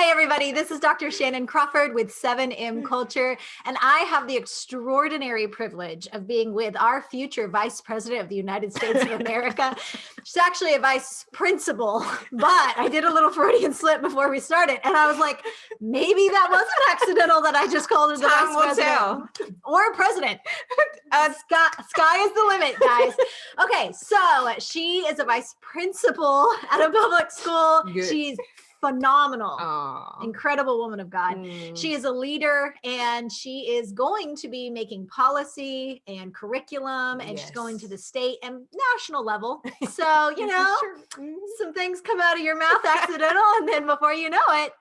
Hey everybody, this is Dr. Shannon Crawford with 7MCulture, and I have the extraordinary privilege of being with our future Vice President of the United States of America. She's actually a vice principal, but I did a little Freudian slip before we started, and I was like, maybe that wasn't accidental that I just called her the Time Vice President or President. Sky is the limit, guys. Okay, so she is a vice principal at a public school. Good. She's phenomenal. Aww. Incredible woman of God. She is a leader, and she is going to be making policy and curriculum, and she's going to the state and national level. So, you know, some things come out of your mouth accidental, and then before you know it,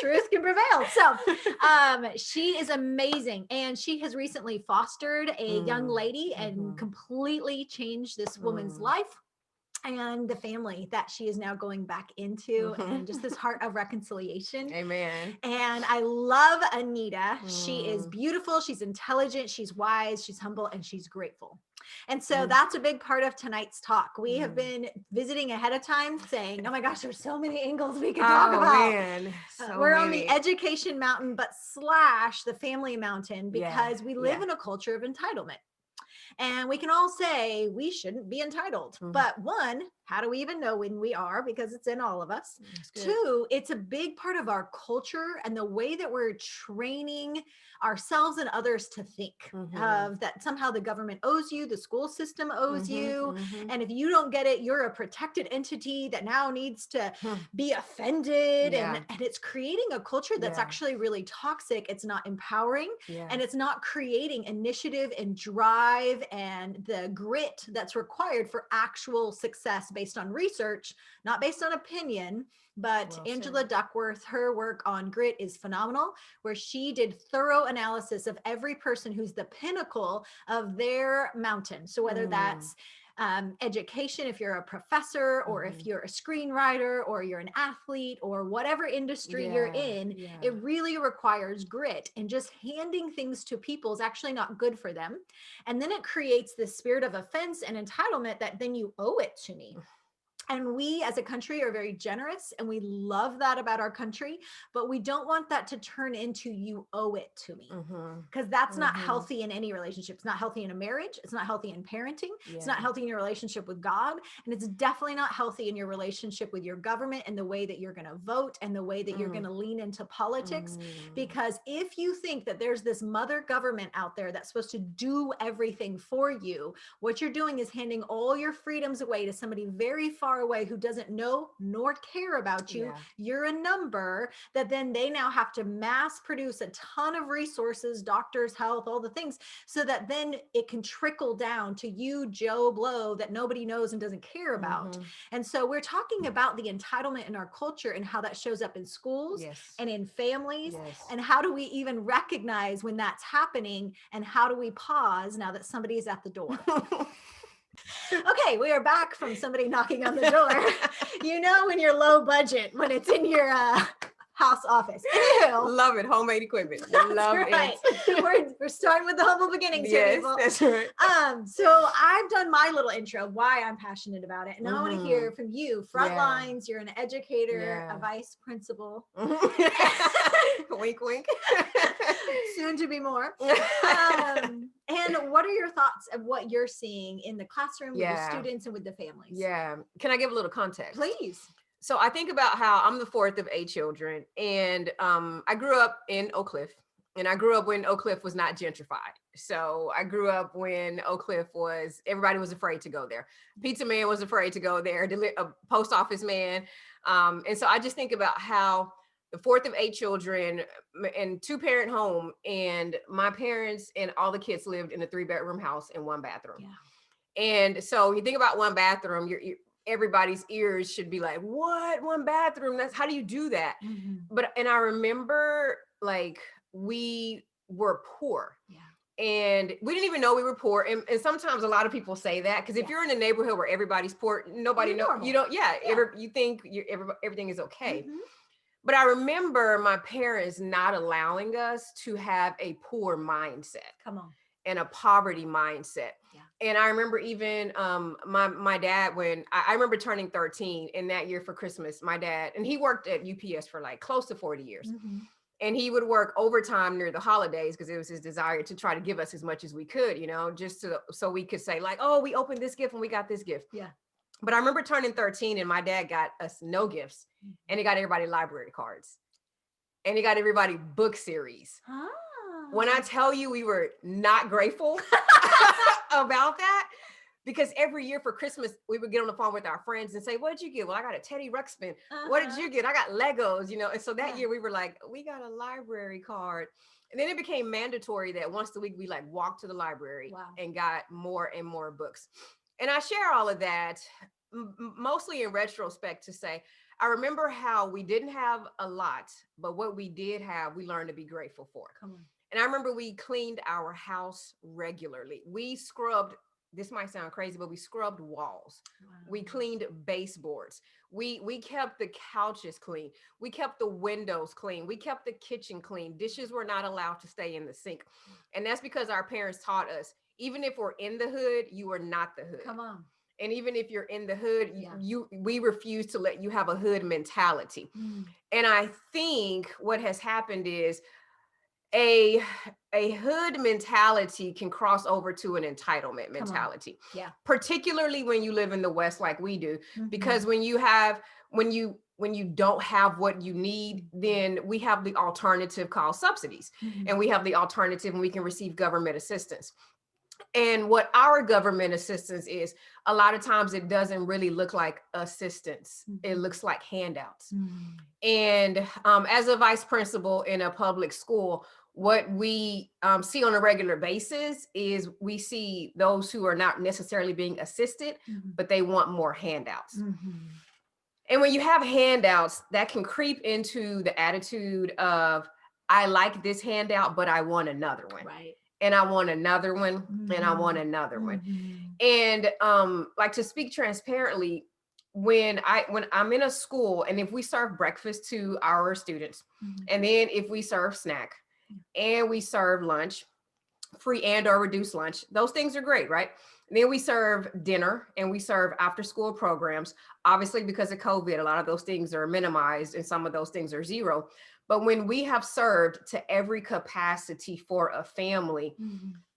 truth can prevail. So she is amazing, and she has recently fostered a young lady and completely changed this woman's life and the family that she is now going back into, and just this heart of reconciliation. Amen. And I love Anita. She is beautiful. She's intelligent. She's wise. She's humble, and she's grateful. And so that's a big part of tonight's talk. We have been visiting ahead of time saying, oh my gosh, there's so many angles we could talk about. Man. We're on the education mountain, but / the family mountain, because we live in a culture of entitlement. And we can all say we shouldn't be entitled. But one, how do we even know when we are? Because it's in all of us. Two, it's a big part of our culture and the way that we're training ourselves and others to think of that somehow the government owes you, the school system owes you. And if you don't get it, you're a protected entity that now needs to be offended. And it's creating a culture that's actually really toxic. It's not empowering, and it's not creating initiative and drive and the grit that's required for actual success based on research, not based on opinion. But Angela Duckworth, her work on grit is phenomenal, where she did thorough analysis of every person who's the pinnacle of their mountain. So whether that's education, if you're a professor, or if you're a screenwriter, or you're an athlete, or whatever industry you're in, it really requires grit, and just handing things to people is actually not good for them. And then it creates this spirit of offense and entitlement that then you owe it to me. And we as a country are very generous, and we love that about our country, but we don't want that to turn into you owe it to me, because that's not healthy in any relationship. It's not healthy in a marriage. It's not healthy in parenting. It's not healthy in your relationship with God. And it's definitely not healthy in your relationship with your government and the way that you're going to vote and the way that you're going to lean into politics. Because if you think that there's this mother government out there that's supposed to do everything for you, what you're doing is handing all your freedoms away to somebody very far away who doesn't know nor care about you. You're a number that then they now have to mass produce a ton of resources, doctors, health, all the things, so that then it can trickle down to you, Joe Blow, that nobody knows and doesn't care about. And so we're talking about the entitlement in our culture and how that shows up in schools and in families. And how do we even recognize when that's happening, and how do we pause now that somebody is at the door? Okay, we are back from somebody knocking on the door. You know when you're low budget, when it's in your house office. Anywho, love it. Homemade equipment. Love it. We're starting with the humble beginnings here, people. That's right. So I've done my little intro of why I'm passionate about it. And I want to hear from you. Front lines, you're an educator, a vice principal. Wink, wink. Soon to be more. And what are your thoughts of what you're seeing in the classroom with the students and with the families? Yeah. Can I give a little context? Please. So I think about how I'm the fourth of 8 children, and I grew up in Oak Cliff, and I grew up when Oak Cliff was not gentrified. So I grew up when Oak Cliff was, everybody was afraid to go there. Pizza man was afraid to go there, a post office man. And so I just think about how the fourth of 8 children and 2-parent home, and my parents and all the kids lived in a 3-bedroom house and 1 bathroom. And so you think about 1 bathroom, everybody's ears should be like, what? 1 bathroom? That's, how do you do that? And I remember, like, we were poor. And we didn't even know we were poor. And sometimes a lot of people say that, because if you're in a neighborhood where everybody's poor, nobody knows. You don't, you think everything is okay. But I remember my parents not allowing us to have a poor mindset. Come on. And a poverty mindset. And I remember even my dad, when I remember turning 13, and that year for Christmas, my dad, and he worked at UPS for like close to 40 years. And he would work overtime near the holidays because it was his desire to try to give us as much as we could, you know, just so we could say like, oh, we opened this gift and we got this gift. Yeah. But I remember turning 13 and my dad got us no gifts, and he got everybody library cards, and he got everybody book series. When I tell you we were not grateful about that, because every year for Christmas, we would get on the phone with our friends and say, what did you get? Well, I got a Teddy Ruxpin. What did you get? I got Legos, you know? And so that year we were like, we got a library card. And then it became mandatory that once a week we like walked to the library and got more and more books. And I share all of that mostly in retrospect to say, I remember how we didn't have a lot, but what we did have, we learned to be grateful for. Come on. And I remember we cleaned our house regularly. We scrubbed, this might sound crazy, but we scrubbed walls. We cleaned baseboards. We kept the couches clean. We kept the windows clean. We kept the kitchen clean. Dishes were not allowed to stay in the sink. And that's because our parents taught us, even if we're in the hood, you are not the hood. Come on. And even if you're in the hood, we refuse to let you have a hood mentality. And I think what has happened is a hood mentality can cross over to an entitlement mentality. Yeah. Particularly when you live in the West like we do, because when you don't have what you need, then we have the alternative called subsidies. And we have the alternative and we can receive government assistance. And what our government assistance is, a lot of times it doesn't really look like assistance. It looks like handouts. And as a vice principal in a public school, what we see on a regular basis is we see those who are not necessarily being assisted, but they want more handouts. And when you have handouts, that can creep into the attitude of, I like this handout, but I want another one. Right. And I want another one, and I want another one. And like, to speak transparently, when I'm in a school, and if we serve breakfast to our students, and then if we serve snack and we serve lunch, free and or reduced lunch, those things are great, right? And then we serve dinner and we serve after school programs. Obviously, because of COVID, a lot of those things are minimized and some of those things are zero. But when we have served to every capacity for a family,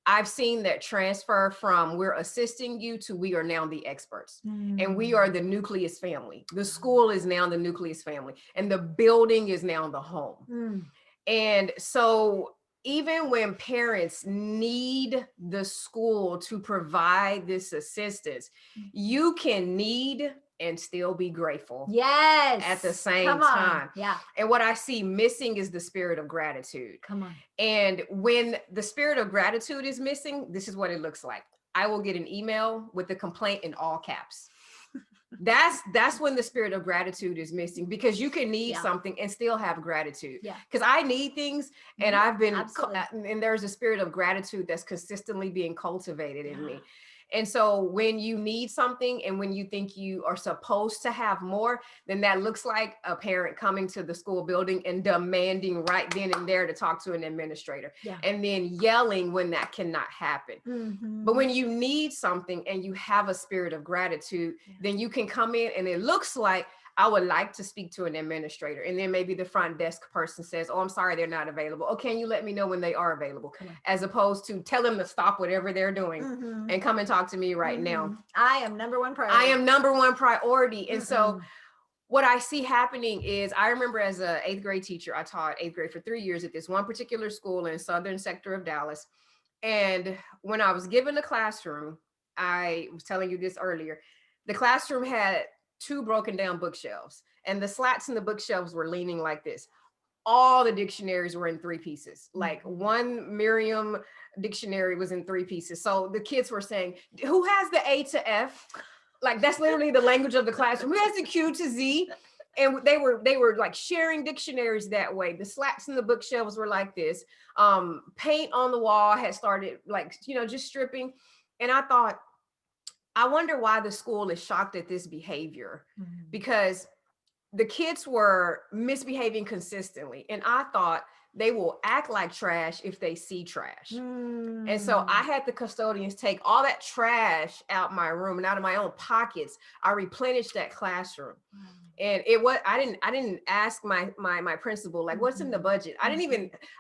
I've seen that transfer from we're assisting you to we are now the experts. And we are the nucleus family. The school is now the nucleus family, and the building is now the home. And so even when parents need the school to provide this assistance, you can need and still be grateful. Yes. At the same time. Yeah. And what I see missing is the spirit of gratitude. Come on. And when the spirit of gratitude is missing, this is what it looks like. I will get an email with the complaint in all caps. That's when the spirit of gratitude is missing, because you can need something and still have gratitude. Because I need things, and I've been, and there's a spirit of gratitude that's consistently being cultivated in me. And so when you need something and when you think you are supposed to have more, then that looks like a parent coming to the school building and demanding right then and there to talk to an administrator, and then yelling when that cannot happen. But when you need something and you have a spirit of gratitude, then you can come in and it looks like, I would like to speak to an administrator. And then maybe the front desk person says, oh, I'm sorry, they're not available. Oh, can you let me know when they are available? As opposed to tell them to stop whatever they're doing and come and talk to me right now. I am number one priority. I am number one priority. And so what I see happening is, I remember as an 8th grade teacher, I taught 8th grade for 3 years at this one particular school in southern sector of Dallas. And when I was given the classroom, I was telling you this earlier, the classroom had 2 broken down bookshelves, and the slats in the bookshelves were leaning like this. All the dictionaries were in 3 pieces. Like one Merriam dictionary was in 3 pieces. So the kids were saying, who has the A to F? Like, that's literally the language of the classroom. Who has the Q to Z? And they were like sharing dictionaries that way. The slats in the bookshelves were like this. Paint on the wall had started, like, just stripping. And I thought, I wonder why the school is shocked at this behavior, because the kids were misbehaving consistently. And I thought they will act like trash if they see trash. And so I had the custodians take all that trash out my room and out of my own pockets. I replenished that classroom. And I didn't ask my principal, like, what's in the budget? I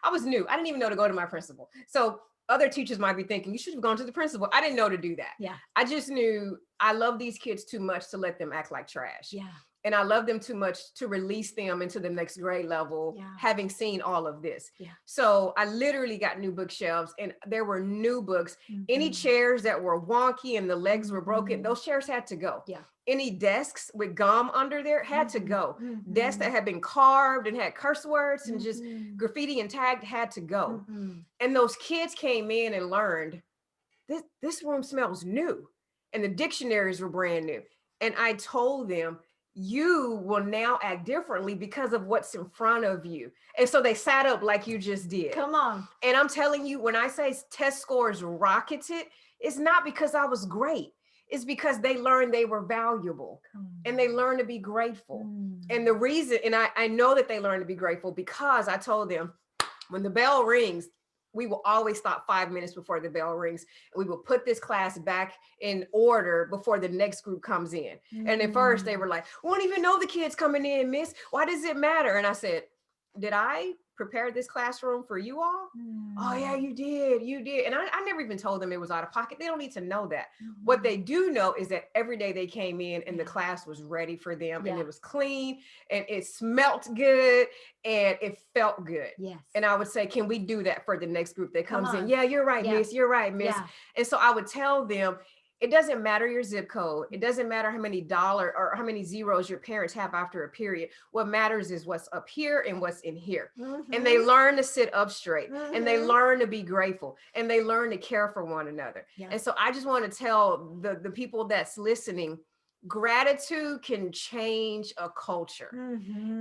was new. I didn't even know to go to my principal. So other teachers might be thinking, you should have gone to the principal. I didn't know to do that. Yeah. I just knew I love these kids too much to let them act like trash. Yeah. And I love them too much to release them into the next grade level, having seen all of this. Yeah. So I literally got new bookshelves, and there were new books. Any chairs that were wonky and the legs were broken, those chairs had to go. Yeah. Any desks with gum under there had to go. Desks that had been carved and had curse words and just graffiti and tagged had to go. And those kids came in and learned, this room smells new. And the dictionaries were brand new. And I told them, you will now act differently because of what's in front of you. And so they sat up like you just did. Come on. And I'm telling you, when I say test scores rocketed, it's not because I was great. It's because they learned they were valuable and they learned to be grateful. And the reason, and I know that they learned to be grateful because I told them, when the bell rings, we will always stop 5 minutes before the bell rings. And we will put this class back in order before the next group comes in. And at first they were like, we don't even know the kids coming in, miss. Why does it matter? And I said, did I prepare this classroom for you all? Oh yeah, you did. And I never even told them it was out of pocket. They don't need to know that. What they do know is that every day they came in and the class was ready for them and it was clean and it smelt good and it felt good. Yes. And I would say, can we do that for the next group that comes in? Yeah, you're right, miss. You're right, miss. Yeah. And so I would tell them, it doesn't matter your zip code. It doesn't matter how many dollars or how many zeros your parents have after a period. What matters is what's up here and what's in here. And they learn to sit up straight and they learn to be grateful and they learn to care for one another. Yes. And so I just want to tell the people that's listening, gratitude can change a culture.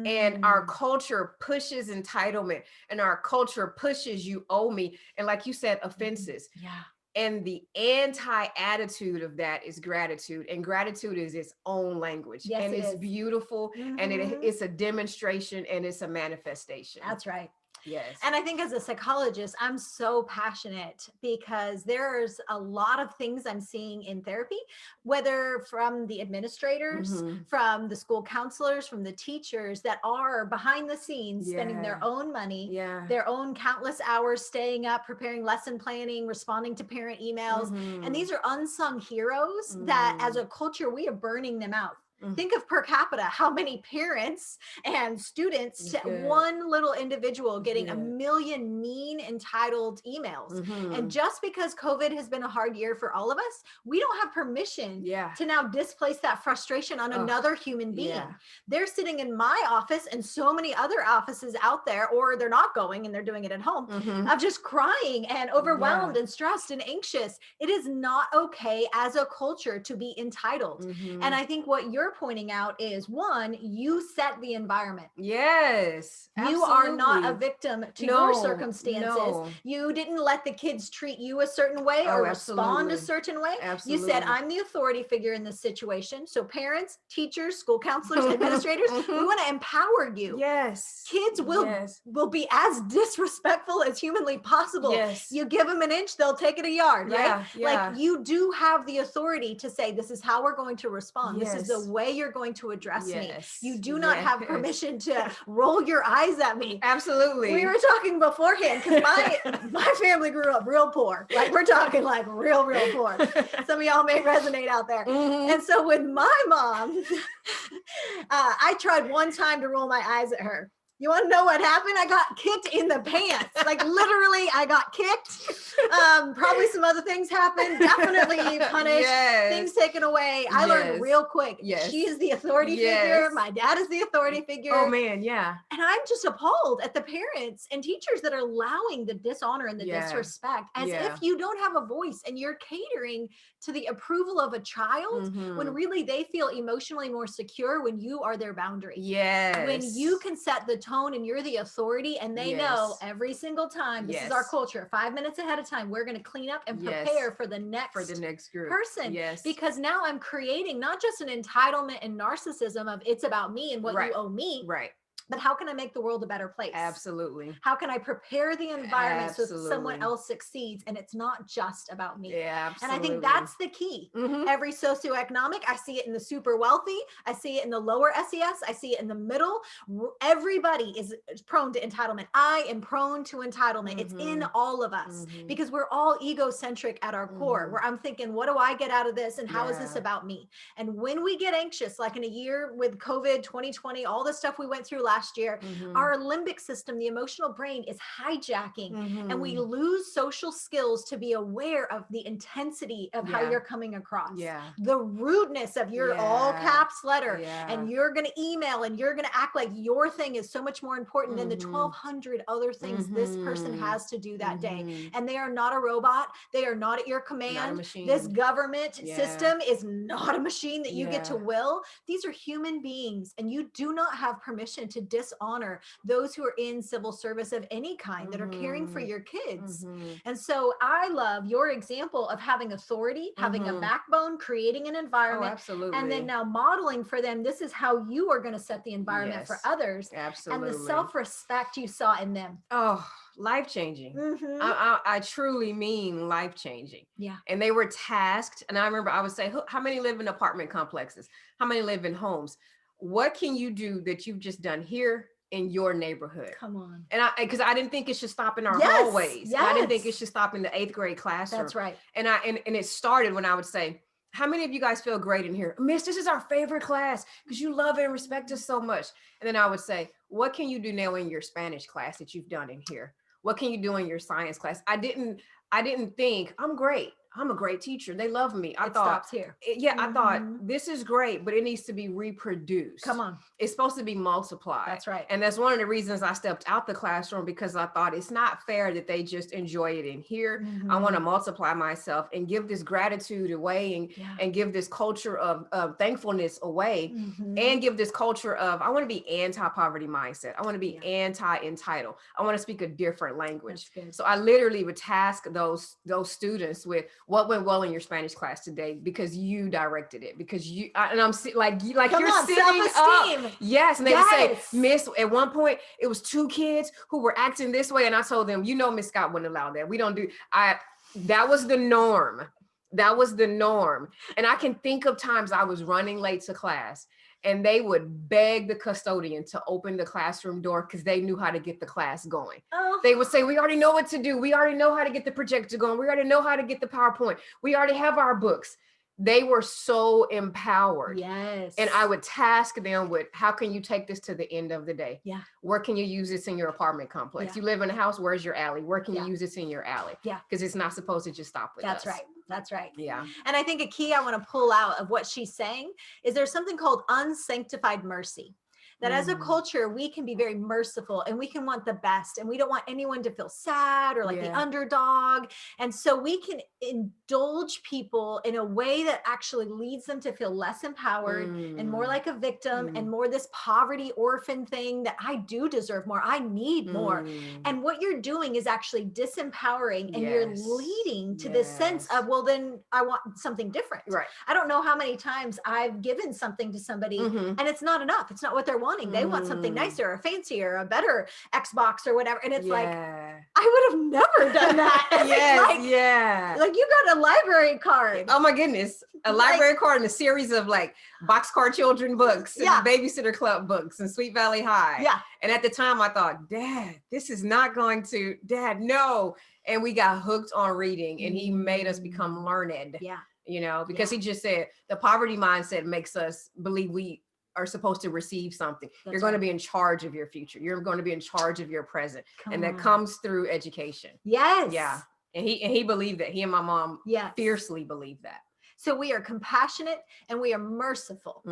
And our culture pushes entitlement and our culture pushes you owe me. And like you said, offenses. Yeah. And the anti-attitude of that is gratitude. And gratitude is its own language. Yes, and it's is. Beautiful. And it's a demonstration and it's a manifestation. That's right. Yes. And I think as a psychologist, I'm so passionate because there's a lot of things I'm seeing in therapy, whether from the administrators, from the school counselors, from the teachers that are behind the scenes, spending their own money, their own countless hours, staying up, preparing lesson planning, responding to parent emails. And these are unsung heroes that as a culture, we are burning them out. Think of per capita, how many parents and students to one little individual getting a million mean, entitled emails. And just because COVID has been a hard year for all of us, we don't have permission to now displace that frustration on another human being. They're sitting in my office and so many other offices out there, or they're not going and they're doing it at home, of just crying and overwhelmed and stressed and anxious. It is not okay as a culture to be entitled. And I think what you're pointing out is, one, you set the environment. Yes. You are not a victim to your circumstances. You didn't let the kids treat you a certain way or respond a certain way. You said, I'm the authority figure in this situation. So parents, teachers, school counselors, administrators, we want to empower you. Yes. Kids will be as disrespectful as humanly possible. Yes. You give them an inch, they'll take it a yard, right? Like you do have the authority to say, this is how we're going to respond. This is the way you're going to address me. You do not have permission to roll your eyes at me. Absolutely. We were talking beforehand because my family grew up real poor. Like we're talking like real poor. Some of y'all may resonate out there. And so with my mom, I tried one time to roll my eyes at her. You want to know what happened? I got kicked in the pants. Like literally, I got kicked. Probably some other things happened. Definitely punished. Things taken away. I learned real quick. She is the authority figure. My dad is the authority figure. Oh man, yeah. And I'm just appalled at the parents and teachers that are allowing the dishonor and the disrespect as if you don't have a voice and you're catering to the approval of a child when really they feel emotionally more secure when you are their boundary. When you can set the tone and you're the authority and they know every single time, this is our culture, 5 minutes ahead of time, we're going to clean up and prepare for the next group person. Because now I'm creating not just an entitlement and narcissism of it's about me and what you owe me. but how can I make the world a better place? Absolutely. How can I prepare the environment so Absolutely. someone else succeeds and it's not just about me? Yeah, And I absolutely. think that's the key. Every socioeconomic, I see it in the super wealthy, I see it in the lower SES, I see it in the middle. Everybody is prone to entitlement. I am prone to entitlement. It's in all of us because we're all egocentric at our core, where I'm thinking, what do I get out of this? And how is this about me? And when we get anxious, like in a year with COVID, 2020, all the stuff we went through last year, our limbic system, the emotional brain, is hijacking, and we lose social skills to be aware of the intensity of how you're coming across, the rudeness of your all caps letter, and you're going to email and you're going to act like your thing is so much more important than the 1,200 other things this person has to do that day. And they are not a robot. They are not at your command. This government system is not a machine that you get to will. These are human beings, and you do not have permission to dishonor those who are in civil service of any kind that are caring for your kids. And so I love your example of having authority, having a backbone, creating an environment, and then now modeling for them, this is how you are going to set the environment for others. Absolutely. And the self-respect you saw in them. Oh, life-changing. I truly mean life-changing. Yeah. And they were tasked. And I remember I would say, how many live in apartment complexes? How many live in homes? What can you do that you've just done here in your neighborhood? Come on. And because I didn't think it should stop in our hallways. I didn't think it should stop in the 8th grade classroom. That's right. And it started when I would say, how many of you guys feel great in here? Miss, this is our favorite class because you love and respect us so much. And then I would say, what can you do now in your Spanish class that you've done in here? What can you do in your science class? I didn't think I'm great. I'm a great teacher. They love me. I thought stops here. I thought this is great, but it needs to be reproduced. Come on. It's supposed to be multiplied. That's right. And that's one of the reasons I stepped out the classroom, because I thought it's not fair that they just enjoy it in here. I want to multiply myself and give this gratitude away and give this culture of thankfulness away and give this culture of, I want to be anti-poverty mindset. I want to be anti-entitled. I want to speak a different language. So I literally would task those students with, what went well in your Spanish class today, because you directed it, because you, and I'm like Come you're on, sitting self-esteem. up. Yes. And they would say, Miss, at one point it was 2 kids who were acting this way. And I told them, Miss Scott wouldn't allow that. We don't do, that was the norm. That was the norm. And I can think of times I was running late to class and they would beg the custodian to open the classroom door because they knew how to get the class going. They would say, we already know what to do. We already know how to get the projector going. We already know how to get the PowerPoint. We already have our books. They were so empowered. Yes. And I would task them with, how can you take this to the end of the day? Yeah. Where can you use this in your apartment complex? You live in a house, where's your alley? Where can you use this in your alley? Yeah. Because it's not supposed to just stop with us. That's right. That's right. Yeah. And I think a key I want to pull out of what she's saying is there's something called unsanctified mercy. That as a culture, we can be very merciful and we can want the best, and we don't want anyone to feel sad or like the underdog. And so we can indulge people in a way that actually leads them to feel less empowered and more like a victim and more this poverty orphan thing that I do deserve more. I need more. And what you're doing is actually disempowering, and you're leading to this sense of, well, then I want something different. Right. I don't know how many times I've given something to somebody and it's not enough. It's not what they're wanting. They want something nicer or fancier, a better Xbox or whatever. And it's like, I would have never done that. Like you got a library card. Oh my goodness. A library card and a series of like Boxcar Children books and Babysitter Club books and Sweet Valley High. Yeah. And at the time I thought, Dad, this is not going to, Dad, no. And we got hooked on reading and he made us become learned. Yeah. Because he just said the poverty mindset makes us believe we are supposed to receive something. You're going to be in charge of your future. You're going to be in charge of your present. And that comes through education. Yes. Yeah. And he believed that. He and my mom fiercely believed that. So we are compassionate and we are merciful,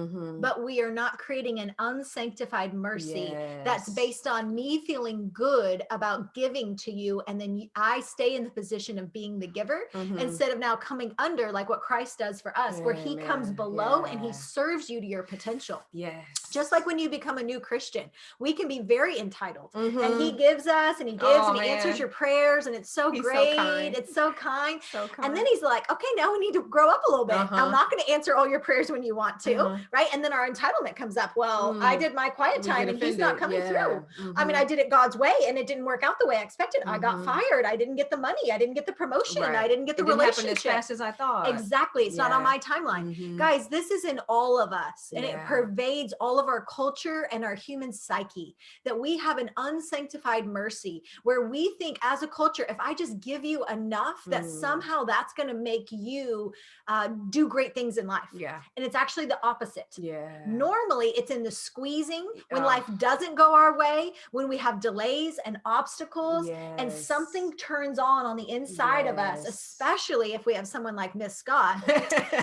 but we are not creating an unsanctified mercy that's based on me feeling good about giving to you. And then I stay in the position of being the giver instead of now coming under like what Christ does for us, where he comes below and he serves you to your potential. Yes. Just like when you become a new Christian, we can be very entitled. Mm-hmm. And he gives us and he gives and he answers your prayers and it's so He's great. So kind. It's so kind. So kind. And then he's like, okay, now we need to grow up a little bit. I'm not going to answer all your prayers when you want to, right? And then our entitlement comes up. Well, I did my quiet time and he's not coming through. I mean, I did it God's way and it didn't work out the way I expected. I got fired. I didn't get the money. I didn't get the promotion. I didn't get the relationship. As fast as I thought. Exactly. It's not on my timeline. Guys, this is in all of us and it pervades all of our culture and our human psyche, that we have an unsanctified mercy where we think as a culture, if I just give you enough, that somehow that's going to make you do great things in life. Yeah. And it's actually the opposite. Yeah. Normally it's in the squeezing when life doesn't go our way, when we have delays and obstacles and something turns on the inside of us, especially if we have someone like Miss Scott,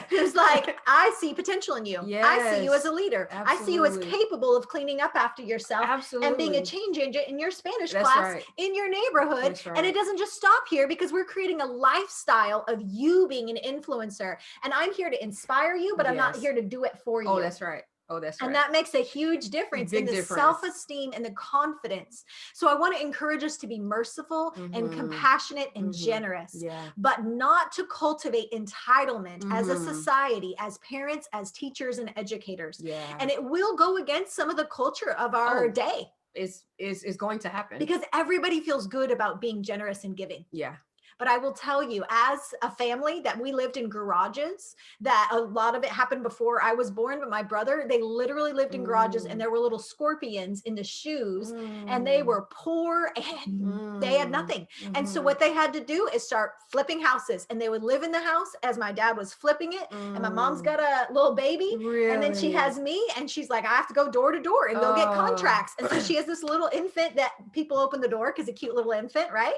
who's like, I see potential in you. I see you as a leader. I see you as capable of cleaning up after yourself and being a change agent in your Spanish class in your neighborhood. And it doesn't just stop here, because we're creating a lifestyle of you being an influencer. And I'm here to inspire you, but I'm not here to do it for you. Oh, that's right. Oh, that's right. And that makes a huge difference in the self-esteem and the confidence. So I want to encourage us to be merciful and compassionate and generous, but not to cultivate entitlement as a society, as parents, as teachers and educators. And it will go against some of the culture of our day. Is going to happen. Because everybody feels good about being generous and giving. Yeah. But I will tell you, as a family, that we lived in garages, that a lot of it happened before I was born. But my brother, they literally lived in garages and there were little scorpions in the shoes and they were poor and they had nothing. And so what they had to do is start flipping houses, and they would live in the house as my dad was flipping it. And my mom's got a little baby and then she has me, and she's like, I have to go door to door and go get contracts. And so she has this little infant that people open the door, because a cute little infant, right?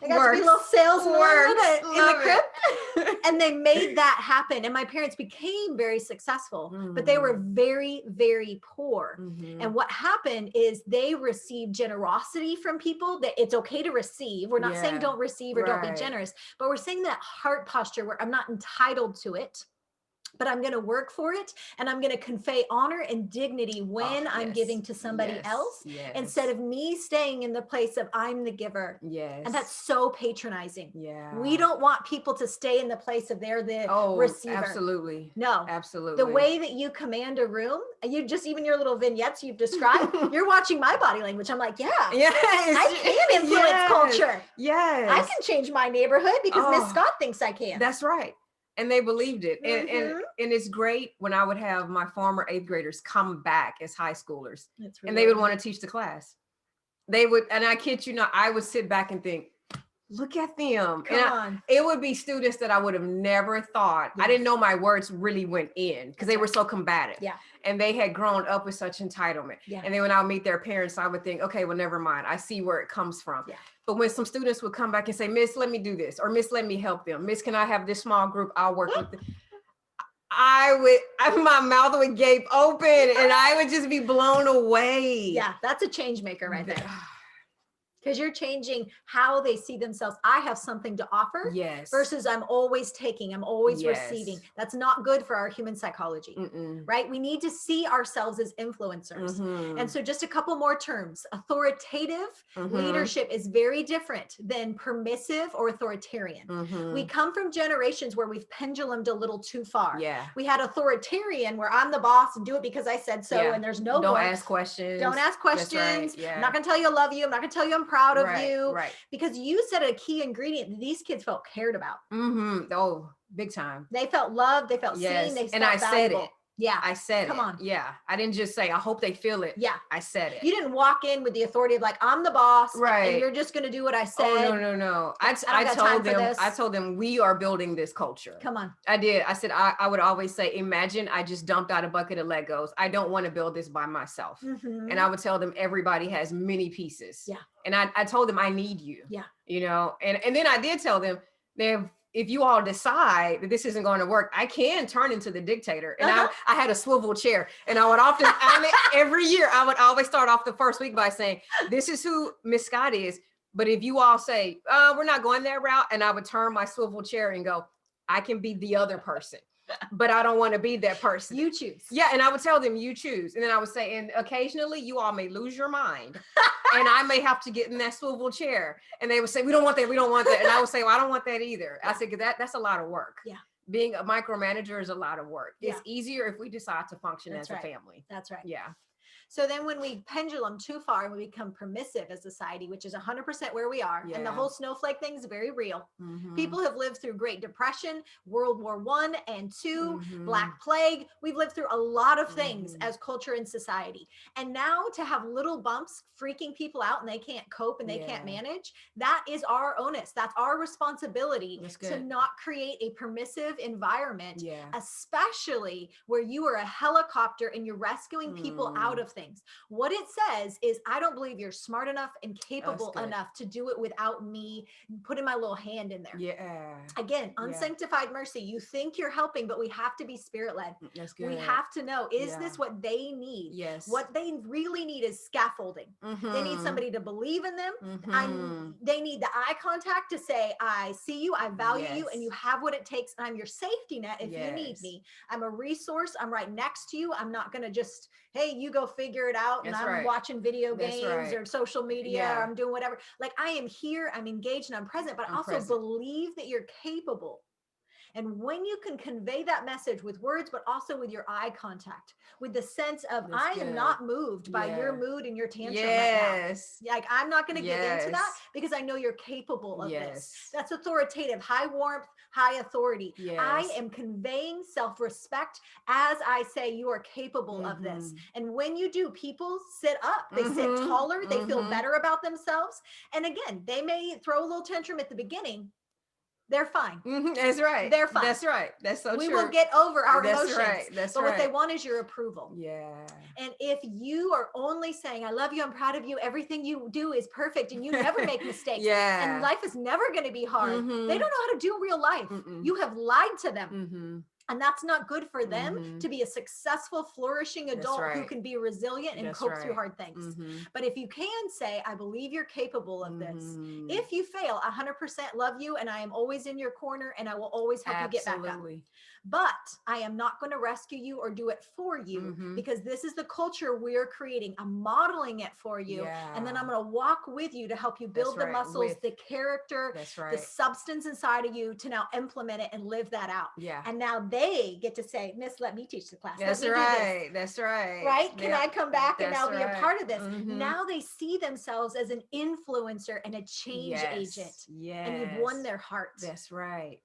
They got to be a little salesman in the crib. And they made that happen. And my parents became very successful, but they were very, very poor. And what happened is they received generosity from people, that it's okay to receive. We're not saying don't receive or don't be generous, but we're saying that heart posture where I'm not entitled to it, but I'm going to work for it, and I'm going to convey honor and dignity when I'm giving to somebody else, instead of me staying in the place of I'm the giver. And that's so patronizing. We don't want people to stay in the place of they're the receiver. Absolutely. No, absolutely. The way that you command a room, and you just, even your little vignettes you've described, you're watching my body language. I'm like, I can influence culture. I can change my neighborhood because Miss Scott thinks I can. That's right. And they believed it. And it's great when I would have my former 8th graders come back as high schoolers, and they would want to teach the class. They would, and I kid you not, I would sit back and think, look at them. It would be students that I would have never thought. I didn't know my words really went in, because they were so combative. And they had grown up with such entitlement. And then when I would meet their parents, I would think, okay, well, never mind. I see where it comes from. But when some students would come back and say, Miss, let me do this, or Miss, let me help them. Miss, can I have this small group? I'll work with them. My mouth would gape open and I would just be blown away. Yeah, that's a change maker right there. Because you're changing how they see themselves. I have something to offer versus I'm always taking, I'm always receiving. That's not good for our human psychology, right? We need to see ourselves as influencers. And so just a couple more terms. Authoritative leadership is very different than permissive or authoritarian. We come from generations where we've pendulumed a little too far. We had authoritarian where I'm the boss and do it because I said so, and there's no Don't ask questions. Don't ask questions. I'm not gonna tell you I love you. I'm not gonna tell you I'm proud of you, because you said a key ingredient that these kids felt cared about. Oh, big time. They felt loved. They felt seen. They felt I said valuable. it. I said Come on. I didn't just say, I hope they feel it. I said it. You didn't walk in with the authority of like, I'm the boss, and you're just going to do what I said. Oh, no. I told them we are building this culture. Come on. I did. I said, I would always say, imagine I just dumped out a bucket of Legos. I don't want to build this by myself. And I would tell them everybody has many pieces. And I told them I need you. You know, and then I did tell them, if you all decide that this isn't going to work, I can turn into the dictator. And I had a swivel chair, and I would often, every year, I would always start off the first week by saying, this is who Miss Scott is. But if you all say, we're not going that route, and I would turn my swivel chair and go, I can be the other person. but I don't want to be that person. You choose. Yeah. And I would tell them, you choose. And then I would say, and occasionally you all may lose your mind. And I may have to get in that swivel chair. And they would say, we don't want that. We don't want that. And I would say, well, I don't want that either. I said, that's a lot of work. Yeah. Being a micromanager is a lot of work. Yeah. It's easier if we decide to function That's as right. a family. That's right. Yeah. So then when we pendulum too far and we become permissive as a society, which is 100% where we are, and the whole snowflake thing is very real. People have lived through Great Depression, World War I and II, Black Plague. We've lived through a lot of things as culture and society. And now to have little bumps freaking people out and they can't cope and they can't manage, that is our onus. That's our responsibility to not create a permissive environment, especially where you are a helicopter and you're rescuing people out of things. What it says is, I don't believe you're smart enough and capable enough to do it without me putting my little hand in there. Yeah. Again, unsanctified mercy. You think you're helping, but we have to be spirit led. That's good. We have to know, is this what they need? Yes. What they really need is scaffolding. They need somebody to believe in them. They need the eye contact to say, I see you, I value you, and you have what it takes. And I'm your safety net if you need me. I'm a resource. I'm right next to you. I'm not going to just, hey, you go figure it out. And I'm watching video games or social media, or I'm doing whatever. Like, I am here, I'm engaged, and I'm present, but also believe that you're capable. And when you can convey that message with words, but also with your eye contact, with the sense of, I am not moved by your mood and your tantrum right now. Like, I'm not going to get into that because I know you're capable of this. That's authoritative, high warmth, high authority. I am conveying self-respect as I say you are capable of this. And when you do, people sit up, they sit taller, they feel better about themselves. And again, they may throw a little tantrum at the beginning. They're fine. That's right. They're fine. That's right. That's so true. We will get over our emotions. That's but right. what they want is your approval. Yeah. And if you are only saying, I love you, I'm proud of you, everything you do is perfect, and you never make mistakes, and life is never going to be hard, they don't know how to do real life. You have lied to them. And that's not good for them to be a successful, flourishing adult who can be resilient and cope through hard things. But if you can say, I believe you're capable of this. If you fail, 100% love you, and I am always in your corner, and I will always help you get back up. But I am not going to rescue you or do it for you because this is the culture we're creating. I'm modeling it for you. And then I'm going to walk with you to help you build the muscles, the character, the substance inside of you to now implement it and live that out. And now they get to say, Miss, let me teach the class. That's right. That's right. Right? Can I come back and now be a part of this? Now they see themselves as an influencer and a change agent. And you've won their heart. That's right.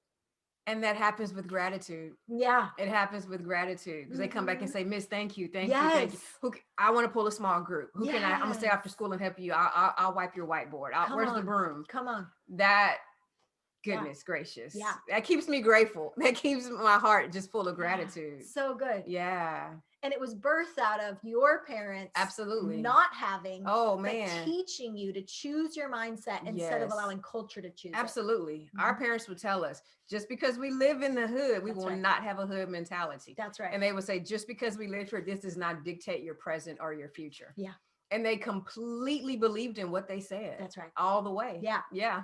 And that happens with gratitude. It happens with gratitude because they come back and say, Miss, thank you. Thank you. Thank you. I want to pull a small group. Who can I'm going to stay after school and help you. I'll wipe your whiteboard. Where's the broom? Come on. That, goodness gracious. That keeps me grateful. That keeps my heart just full of gratitude. So good. Yeah. And it was birthed out of your parents not having, but teaching you to choose your mindset instead of allowing culture to choose it. Our parents would tell us, just because we live in the hood, we will not have a hood mentality. That's right. And they would say, just because we live here, this does not dictate your present or your future. And they completely believed in what they said. That's right. All the way. Yeah.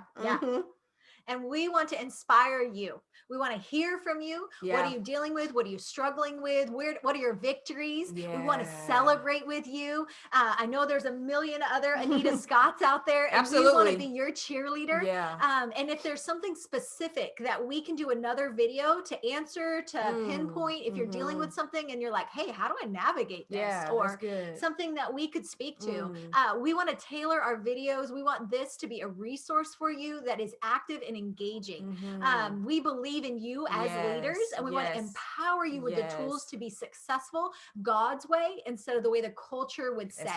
And we want to inspire you. We want to hear from you. What are you dealing with? What are you struggling with? What are your victories? We want to celebrate with you. I know there's a million other Anita Scotts out there. And we want to be your cheerleader. And if there's something specific that we can do another video to answer, to pinpoint, if you're dealing with something and you're like, hey, how do I navigate this? Or something that we could speak to. We want to tailor our videos. We want this to be a resource for you that is active and engaging. We believe in you as leaders, and we want to empower you with the tools to be successful God's way instead of the way the culture would say.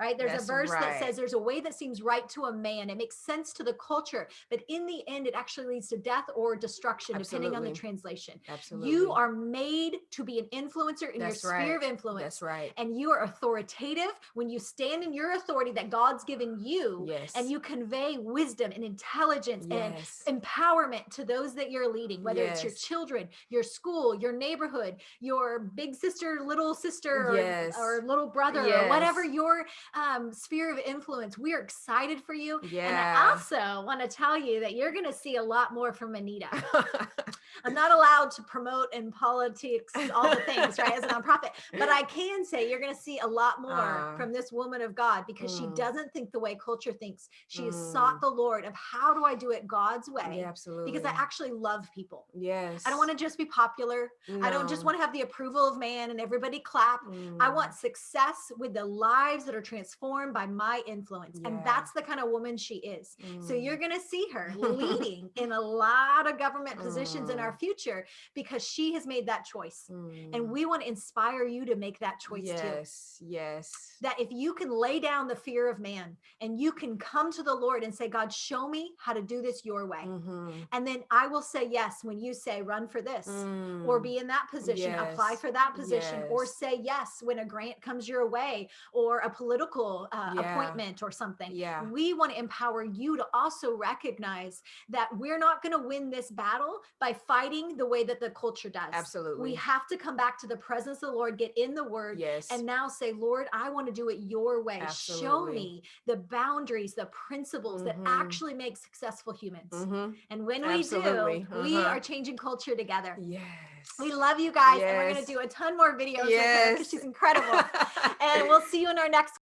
Right? There's a verse that says there's a way that seems right to a man. It makes sense to the culture, but in the end, it actually leads to death or destruction, depending on the translation. You are made to be an influencer in your sphere of influence. And you are authoritative when you stand in your authority that God's given you, and you convey wisdom and intelligence and empowerment to those that you're leading, whether it's your children, your school, your neighborhood, your big sister, little sister, or little brother, or whatever your sphere of influence. We are excited for you. And I also want to tell you that you're going to see a lot more from Anita. I'm not allowed to promote in politics all the things, right, as a nonprofit. But I can say you're going to see a lot more from this woman of God, because she doesn't think the way culture thinks. She has sought the Lord of, how do I do it God's way? Yeah, absolutely. Because I actually love people. Yes. I don't want to just be popular. I don't just want to have the approval of man and everybody clap. I want success with the lives that are transformed by my influence. And that's the kind of woman she is. So you're going to see her leading in a lot of government positions in our future, because she has made that choice. And we want to inspire you to make that choice too. Yes. That if you can lay down the fear of man and you can come to the Lord and say, God, show me how to do this your way. And then I will say yes when you say run for this, or be in that position, apply for that position, or say yes when a grant comes your way, or a political appointment or something. We want to empower you to also recognize that we're not going to win this battle by fighting the way that the culture does. Absolutely. We have to come back to the presence of the Lord, get in the word, and now say, Lord, I want to do it your way. Absolutely. Show me the boundaries, the principles that actually make successful humans. And when we do, we are changing culture together. Yes. We love you guys. And we're going to do a ton more videos with her, because she's incredible. And we'll see you in our next